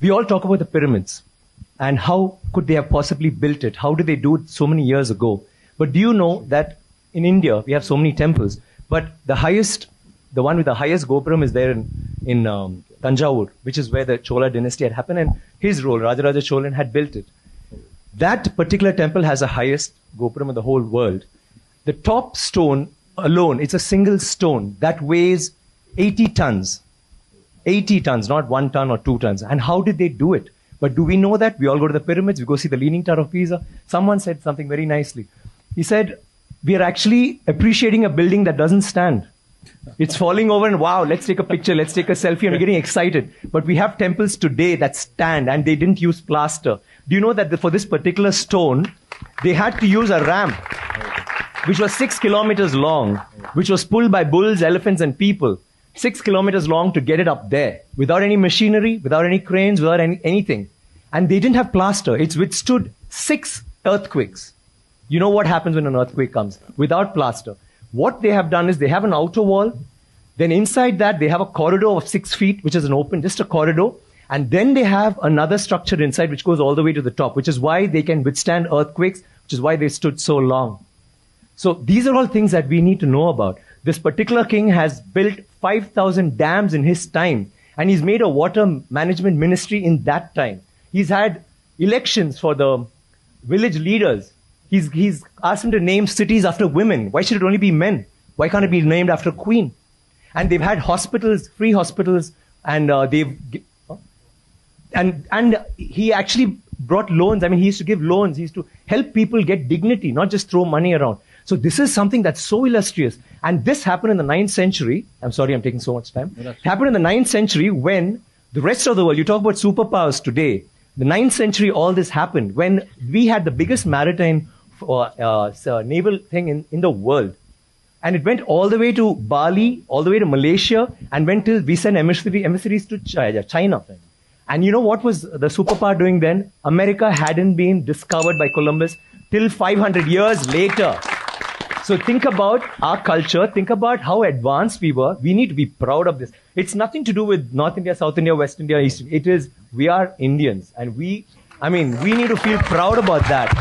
we all talk about the pyramids and how could they have possibly built it? How did they do it so many years ago? But do you know that in India, we have so many temples, but the one with the highest Gopuram is there in Tanjavur, which is where the Chola dynasty had happened, and his role, Rajaraja Cholan, had built it. That particular temple has the highest Gopuram in the whole world. The top stone alone, it's a single stone that weighs 80 tons. 80 tons, not 1 ton or 2 tons. And how did they do it? But do we know that? We all go to the pyramids, we go see the Leaning Tower of Pisa. Someone said something very nicely. He said, we are actually appreciating a building that doesn't stand. It's falling over and wow, let's take a picture, let's take a selfie, and we're getting excited. But we have temples today that stand and they didn't use plaster. Do you know that for this particular stone, they had to use a ramp, which was 6 kilometers long, which was pulled by bulls, elephants, and people. 6 kilometers long to get it up there, without any machinery, without any cranes, without anything. And they didn't have plaster. It's withstood 6 earthquakes. You know what happens when an earthquake comes? Without plaster. What they have done is they have an outer wall. Then inside that, they have a corridor of 6 feet, which is an open, just a corridor. And then they have another structure inside, which goes all the way to the top, which is why they can withstand earthquakes, which is why they stood so long. So these are all things that we need to know about. This particular king has built 5,000 dams in his time, and he's made a water management ministry in that time. He's had elections for the village leaders. He's asked them to name cities after women. Why should it only be men? Why can't it be named after a queen? And they've had hospitals, free hospitals, and he actually brought loans. I mean, he used to give loans. He used to help people get dignity, not just throw money around. So this is something that's so illustrious. And this happened in the 9th century. I'm sorry, I'm taking so much time. It happened in the 9th century when the rest of the world, you talk about superpowers today, the 9th century, all this happened when we had the biggest maritime naval thing in the world. And it went all the way to Bali, all the way to Malaysia, and went till we sent emissaries to China. And you know what was the superpower doing then? America hadn't been discovered by Columbus till 500 years later. So think about our culture, think about how advanced we were. We need to be proud of this. It's nothing to do with North India, South India, West India, East India. It is, we are Indians. And we need to feel proud about that.